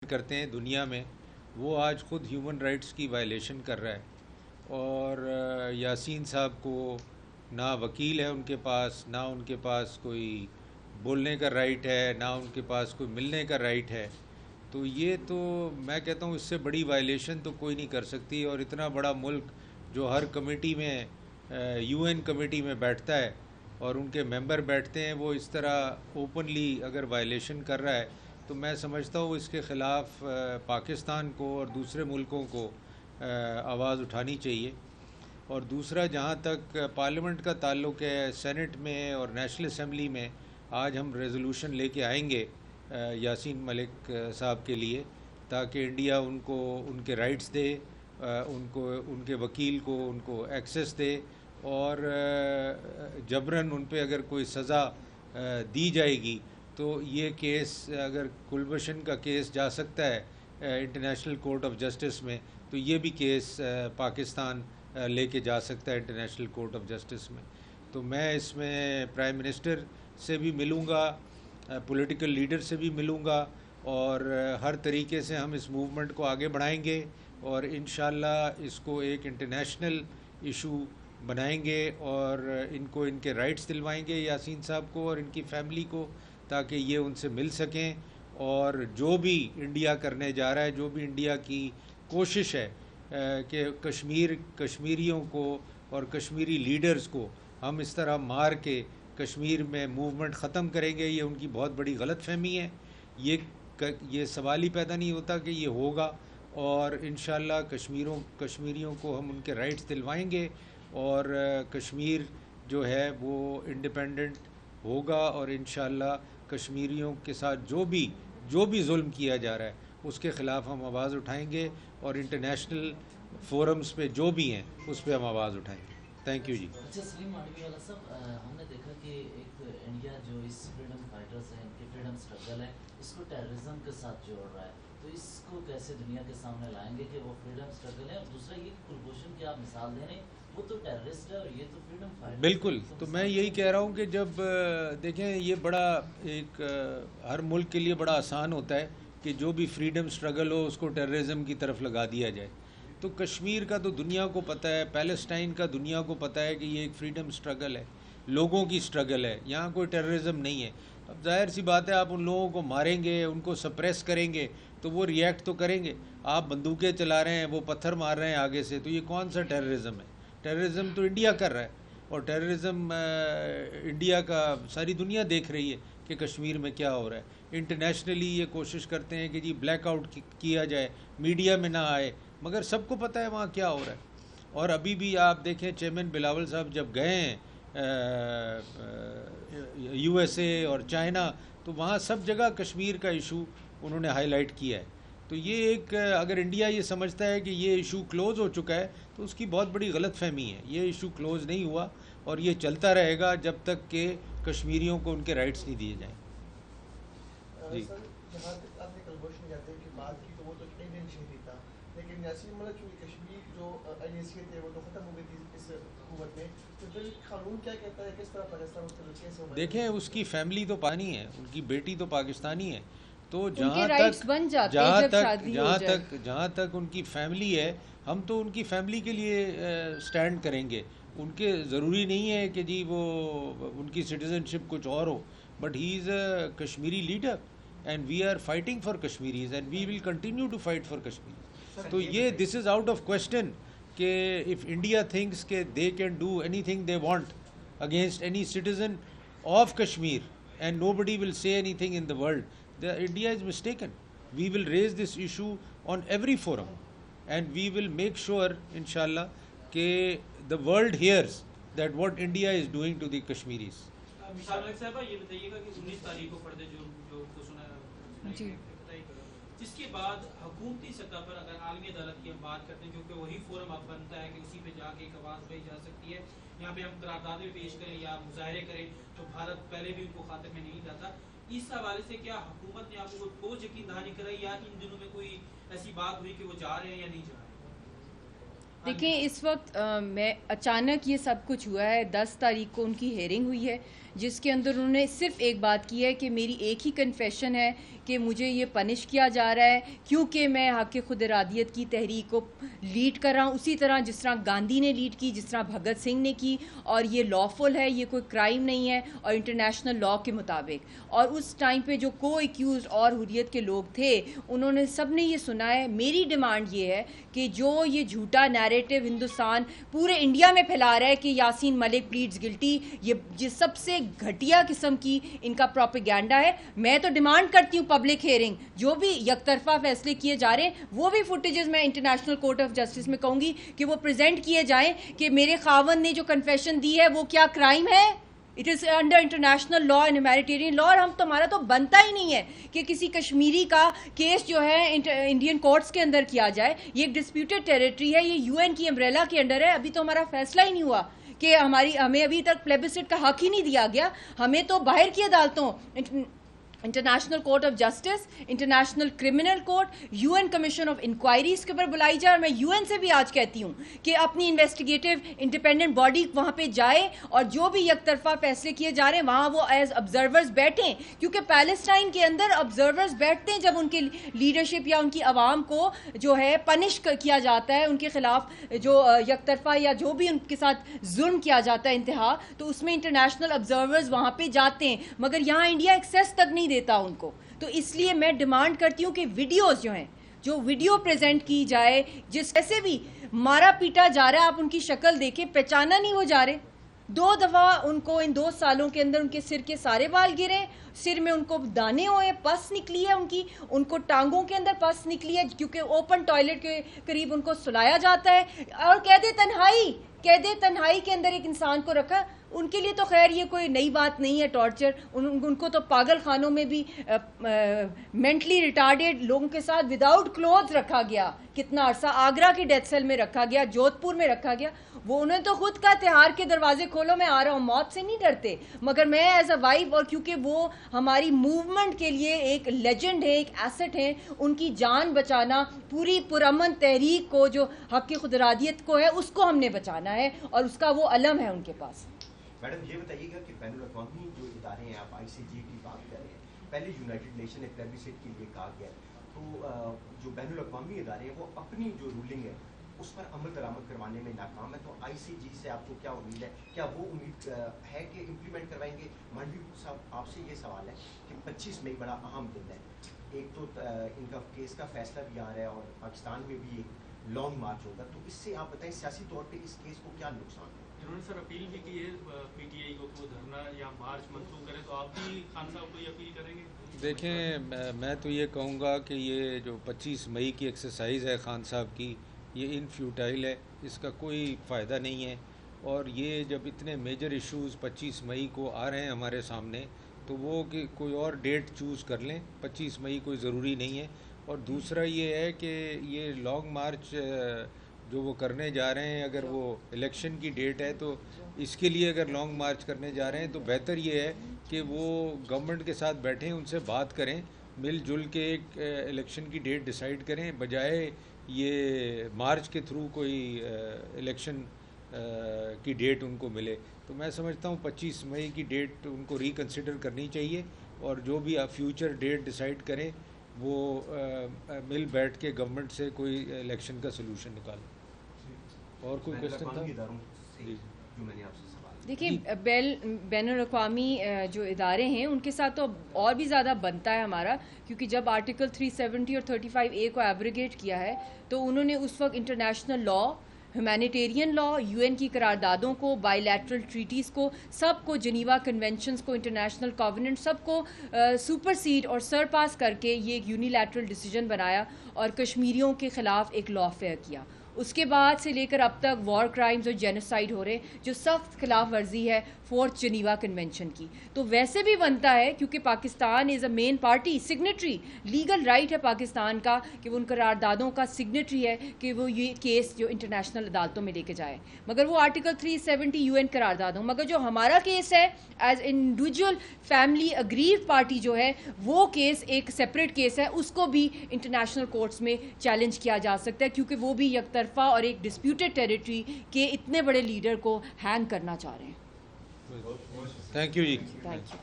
کرتے ہیں دنیا میں وہ آج خود ہیومن رائٹس کی وائلیشن کر رہا ہے، اور یاسین صاحب کو نہ وکیل ہے ان کے پاس، نہ ان کے پاس کوئی بولنے کا رائٹ ہے، نہ ان کے پاس کوئی ملنے کا رائٹ ہے. تو یہ تو میں کہتا ہوں اس سے بڑی وائلیشن تو کوئی نہیں کر سکتی. اور اتنا بڑا ملک جو ہر کمیٹی میں یو این کمیٹی میں بیٹھتا ہے اور ان کے ممبر بیٹھتے ہیں، وہ اس طرح اوپنلی اگر وائلیشن کر رہا ہے تو میں سمجھتا ہوں اس کے خلاف پاکستان کو اور دوسرے ملکوں کو آواز اٹھانی چاہیے. اور دوسرا، جہاں تک پارلیمنٹ کا تعلق ہے، سینٹ میں اور نیشنل اسمبلی میں آج ہم ریزولوشن لے کے آئیں گے یاسین ملک صاحب کے لیے، تاکہ انڈیا ان کو ان کے رائٹس دے، ان کو ان کے وکیل کو ان کو ایکسیس دے، اور جبراً ان پہ اگر کوئی سزا دی جائے گی تو یہ کیس، اگر کلبھوشن کا کیس جا سکتا ہے انٹرنیشنل کورٹ آف جسٹس میں، تو یہ بھی کیس پاکستان لے کے جا سکتا ہے انٹرنیشنل کورٹ آف جسٹس میں. تو میں اس میں پرائم منسٹر سے بھی ملوں گا، پولیٹیکل لیڈر سے بھی ملوں گا، اور ہر طریقے سے ہم اس موومنٹ کو آگے بڑھائیں گے، اور انشاءاللہ اس کو ایک انٹرنیشنل ایشو بنائیں گے، اور ان کو ان کے رائٹس دلوائیں گے یاسین صاحب کو اور ان کی فیملی کو، تاکہ یہ ان سے مل سکیں. اور جو بھی انڈیا کرنے جا رہا ہے، جو بھی انڈیا کی کوشش ہے کہ کشمیریوں کو اور کشمیری لیڈرز کو ہم اس طرح مار کے کشمیر میں موومنٹ ختم کریں گے، یہ ان کی بہت بڑی غلط فہمی ہے. یہ سوال ہی پیدا نہیں ہوتا کہ یہ ہوگا. اور انشاءاللہ کشمیریوں کو ہم ان کے رائٹس دلوائیں گے، اور کشمیر جو ہے وہ انڈیپینڈنٹ ہوگا، اور انشاءاللہ کشمیریوں کے ساتھ جو بھی ظلم کیا جا رہا ہے اس کے خلاف ہم آواز اٹھائیں گے، اور انٹرنیشنل فورمز پہ جو بھی ہیں اس پہ ہم آواز اٹھائیں گے. تھینک یو جی. اچھا سلیم مانڈوی والا صاحب، ہم نے دیکھا کہ ایک انڈیا جو اس فریڈم فائٹرز ہیں، ان کی فریڈم سٹرگل ہے، اس کو ٹیررزم کے ساتھ جوڑ رہا ہے. تو اس کو کیسے دنیا کے سامنے لائیں گے کہ وہ فریڈم سٹرگل ہے؟ اور دوسرا یہ کہ کلبھوشن کی آپ مثال دے رہے ہیں، وہ تو ٹیررسٹ ہے اور یہ تو فریڈم فائٹر. بالکل. تو میں یہی کہہ رہا ہوں کہ جب دیکھیں یہ بڑا ایک ہر ملک کے لیے بڑا آسان ہوتا ہے کہ جو بھی فریڈم سٹرگل ہو اس کو ٹیررزم کی طرف لگا دیا جائے. تو کشمیر کا تو دنیا کو پتہ ہے، پیلسٹائن کا دنیا کو پتہ ہے کہ یہ ایک فریڈم سٹرگل ہے، لوگوں کی سٹرگل ہے، یہاں کوئی ٹیررزم نہیں ہے. اب ظاہر سی بات ہے، آپ ان لوگوں کو ماریں گے، ان کو سپریس کریں گے تو وہ ریئیکٹ تو کریں گے. آپ بندوقیں چلا رہے ہیں، وہ پتھر مار رہے ہیں آگے سے، تو یہ کون سا ٹیررزم ہے؟ ٹیررزم تو انڈیا کر رہا ہے، اور ٹیررزم انڈیا کا ساری دنیا دیکھ رہی ہے کہ کشمیر میں کیا ہو رہا ہے. انٹرنیشنلی یہ کوشش کرتے ہیں کہ جی بلیک آؤٹ کیا جائے، میڈیا میں نہ آئے، مگر سب کو پتہ ہے وہاں کیا ہو رہا ہے. اور ابھی بھی آپ دیکھیں چیئرمین بلاول صاحب جب گئے ہیں یو ایس اے اور چائنا، تو وہاں سب جگہ کشمیر کا ایشو انہوں نے ہائی لائٹ کیا ہے. تو یہ ایک اگر انڈیا یہ سمجھتا ہے کہ یہ ایشو کلوز ہو چکا ہے تو اس کی بہت بڑی غلط فہمی ہے. یہ ایشو کلوز نہیں ہوا، اور یہ چلتا رہے گا جب تک کہ کشمیریوں کو ان کے رائٹس نہیں دیے جائیں. جی. جہاں تک آپ نے کلبھوشن جاتے کی بات کی تو وہ تو انڈین شہری تھا، لیکن یاسین ملک چونکہ کشمیر جو حیثیت ہے وہ تو ختم ہو گئی تھی اس حکومت میں، تو پھر قانون کیا کہتا ہے، کس طرح پاکستان اس کے کیسے ہو؟ دیکھیں اس کی فیملی تو پانی ہے، ان کی بیٹی تو پاکستانی ہے، تو جہاں تک ان کی فیملی ہے، ہم تو ان کی فیملی کے لیے سٹینڈ کریں گے. ان کے ضروری نہیں ہے کہ جی وہ ان کی سٹیزن شپ کچھ اور ہو، but he is a Kashmiri leader and we are fighting for Kashmiris and we will continue to fight for Kashmir. تو یہ this is out of question کہ اف انڈیا تھنکس کہ they can do anything they want against any citizen of Kashmir and nobody will say anything in the world, India is mistaken. We will raise this issue on every forum and we will make sure inshallah that the world hears that what India is doing to the Kashmiris. Mushaal Mullick صاحبہ یہ بتائیے گا کہ 19 تاریخ کو پردے جو کو سنا جی، جس کے بعد حکومتی سطح پر اگر عالمی عدالت کی ہم بات کرتے ہیں، کیونکہ وہی فورم اب بنتا ہے کہ اسی پہ جا کے ایک آواز بھائی جا سکتی ہے، یہاں پہ ہم قراردادیں پیش کریں یا مظاہرے کریں تو بھارت پہلے بھی ان کو خاطر میں نہیں جاتا. اس حوالے سے کیا حکومت نے آپ کو کوئی یقین دہانی کرائی، یا ان دنوں میں کوئی ایسی بات ہوئی کہ وہ جا رہے ہیں یا نہیں جا رہے ہیں؟ دیکھیں اس وقت میں اچانک یہ سب کچھ ہوا ہے. 10 تاریخ کو ان کی ہیئرنگ ہوئی ہے. جس کے اندر انہوں نے صرف ایک بات کی ہے کہ میری ایک ہی کنفیشن ہے کہ مجھے یہ پنش کیا جا رہا ہے کیونکہ میں حق خود ارادیت کی تحریک کو لیڈ کر رہا ہوں، اسی طرح جس طرح گاندھی نے لیڈ کی، جس طرح بھگت سنگھ نے کی، اور یہ لافل ہے، یہ کوئی کرائم نہیں ہے اور انٹرنیشنل لا کے مطابق. اور اس ٹائم پہ جو کو ایکیوزڈ اور حریت کے لوگ تھے انہوں نے سب نے یہ سنا ہے. میری ڈیمانڈ یہ ہے کہ جو یہ جھوٹا نیریٹو ہندوستان پورے انڈیا میں پھیلا رہا ہے کہ یاسین ملک پلیڈز گلٹی، یہ سب سے گھٹیا قسم کی ان کا پروپیگینڈا ہے. میں تو ڈیمانڈ کرتی ہوں پبلک ہیئرنگ، جو بھی یک طرفہ فیصلے کیے جا رہے ہیں وہ بھی فوٹیجز میں انٹرنیشنل کورٹ آف جسٹس میں کہوں گی کہ وہ پریزنٹ کیے جائیں کہ میرے خاوند نے جو کنفیشن دی ہے وہ کیا کرائم ہے. It is under international law and humanitarian law. اور ہمارا تو بنتا ہی نہیں ہے کہ کسی کشمیری کا کیس جو ہے انڈین کورٹس کے اندر کیا جائے. یہ ایک ڈسپیوٹڈ ٹیریٹری ہے، یہ یو این کی امبریلا کے انڈر ہے. ابھی تو ہمارا فیصلہ ہی نہیں ہوا کہ ہمیں ابھی تک پلیبسٹ کا حق ہی نہیں دیا گیا. ہمیں تو باہر کی عدالتوں، international court of justice, international criminal court, U N commission of inquiries کے اوپر بلائی جائے. اور میں یو این سے بھی آج کہتی ہوں کہ اپنی انویسٹیگیٹو انڈیپینڈنٹ باڈی وہاں پہ جائے اور جو بھی یک طرفہ فیصلے کیے جا رہے ہیں وہاں وہ ایز آبزرورز بیٹھیں. کیونکہ پیلسٹائن کے اندر آبزرورز بیٹھتے ہیں جب ان کی لیڈرشپ یا ان کی عوام کو جو ہے پنش کیا جاتا ہے، ان کے خلاف جو یک طرفہ یا جو بھی ان کے ساتھ ظلم کیا جاتا ہے انتہا، تو اس میں انٹرنیشنل آبزرورز وہاں پہ جاتے ہیں. مگر یہاں انڈیا ایکسیس تک نہیں دیتا ان کو. تو اس لیے میں ڈیمانڈ کرتی ہوں کہ ویڈیوز جو ہیں، جو ویڈیو پریزنٹ کی جائے، جس ایسے بھی مارا پیٹا جا رہا ہے، آپ ان کی شکل دیکھیں، پہچانا نہیں وہ جا رہے. 2 دفعہ ان کو ان 2 سالوں کے اندر ان کے سر کے سارے بال گرے، سر میں ان کو دانے ہوئے، پس نکلی ہے ان کو ٹانگوں کے اندر پس نکلی ہے کیونکہ اوپن ٹوائلٹ کے قریب ان کو سلایا جاتا ہے. اور قید تنہائی کے اندر ایک انسان کو رکھا. ان کے لیے تو خیر یہ کوئی نئی بات نہیں ہے ٹارچر. ان کو تو پاگل خانوں میں بھی مینٹلی ریٹارڈیڈ لوگوں کے ساتھ وداؤٹ کلوتھ رکھا گیا. کتنا عرصہ آگرہ کی ڈیتھ سیل میں رکھا گیا، جودھ پور میں رکھا گیا. وہ انہوں نے تو خود کہا تہار کے دروازے کھولو، میں آ رہا ہوں. موت سے نہیں ڈرتے. مگر میں ایز اے وائف، اور کیونکہ وہ ہماری موومنٹ کے لیے ایک لیجنڈ ہے، ایک ایسٹ ہے، ان کی جان بچانا، پوری پرامن تحریک کو جو حق خود ارادیت کو ہے اس کو ہم نے بچانا ہے، اور اس کا وہ علم ہے ان کے پاس. میڈم یہ بتائیے گا کہ بین الاقوامی جو ادارے ہیں، آپ آئی سی جی کی بات کر رہے ہیں، پہلے یونائٹڈ نیشن پلیبسٹ کے لیے کہا گیا، تو جو بین الاقوامی ادارے ہیں وہ اپنی جو رولنگ ہے اس پر عمل درآمد کروانے میں ناکام ہے. تو آئی سی جی سے آپ کو کیا امید ہے؟ کیا وہ امید ہے کہ امپلیمنٹ کروائیں گے؟ مانڈوی صاحب آپ سے یہ سوال ہے کہ 25 مئی بڑا اہم دن ہے. ایک تو ان کا کیس کا فیصلہ بھی آ رہا ہے اور پاکستان میں بھی ایک لانگ مارچ ہوگا. تو اس سے آپ بتائیں سیاسی طور پہ اس کیس کو کیا نقصان ہے؟ انہوں نے سر اپیل بھی کی ہے پی ٹی آئی کو کہ وہ دھرنا یا مارچ منسوخ کرے، تو آپ بھی خان صاحب کو یہ اپیل کریں گے؟ دیکھیں، میں تو یہ کہوں گا کہ یہ جو 25 مئی کی ایکسرسائز ہے خان صاحب کی، یہ انفیوٹائل ہے، اس کا کوئی فائدہ نہیں ہے. اور یہ جب اتنے میجر ایشوز 25 مئی کو آ رہے ہیں ہمارے سامنے، تو وہ کہ کوئی اور ڈیٹ چوز کر لیں. 25 مئی کوئی ضروری نہیں ہے. اور دوسرا یہ ہے کہ یہ لانگ مارچ جو وہ کرنے جا رہے ہیں، اگر وہ الیکشن کی ڈیٹ ہے تو اس کے لیے اگر لانگ مارچ کرنے جا رہے ہیں تو بہتر یہ ہے کہ وہ گورنمنٹ کے ساتھ بیٹھیں، ان سے بات کریں، مل جل کے ایک الیکشن کی ڈیٹ ڈیسائیڈ کریں، بجائے یہ مارچ کے تھرو کوئی الیکشن کی ڈیٹ ان کو ملے. تو میں سمجھتا ہوں 25 مئی کی ڈیٹ ان کو ریکنسیڈر کرنی چاہیے، اور جو بھی فیوچر ڈیٹ ڈیسائیڈ کریں وہ مل بیٹھ کے گورنمنٹ سے کوئی الیکشن کا سلوشن نکالیں. اور کوئی کوشچن تھا؟ دیکھیے، بین الاقوامی جو ادارے ہیں ان کے ساتھ تو اور بھی زیادہ بنتا ہے ہمارا، کیونکہ جب آرٹیکل 370 اور 35A کو ایبریگیٹ کیا ہے تو انہوں نے اس وقت international law, humanitarian law, UN این کی قراردادوں کو، بائی لیٹرل ٹریٹیز کو، سب کو، جنیوا کنونشنز کو، انٹرنیشنل کووننٹ، سب کو سپرسیڈ اور سرپاس کر کے یہ ایک یونیلیٹرل ڈیسیجن بنایا اور کشمیریوں کے خلاف ایک لا فیئر کیا. اس کے بعد سے لے کر اب تک وار کرائمز اور جینوسائڈ ہو رہے ہیں، جو سخت خلاف ورزی ہے 4th جنیوا کنونشن کی. تو ویسے بھی بنتا ہے کیونکہ پاکستان از اے main party, signatory, legal right ہے پاکستان کا کہ وہ ان قراردادوں کا سگنیٹری ہے کہ وہ یہ کیس جو انٹرنیشنل عدالتوں میں لے کے جائے. مگر وہ آرٹیکل 370 یو این قرارداد ہوں. مگر جو ہمارا کیس ہے ایز انڈیویجول فیملی اگریوڈ پارٹی جو ہے، وہ کیس ایک سیپریٹ کیس ہے، اس کو بھی انٹرنیشنل کورٹس میں چیلنج کیا جا سکتا ہے، کیونکہ وہ بھی یک طرفہ اور ایک ڈسپیوٹڈ ٹیریٹری کے اتنے بڑے لیڈر کو ہینگ کرنا چاہ رہے ہیں. Thank you ji. Thank you.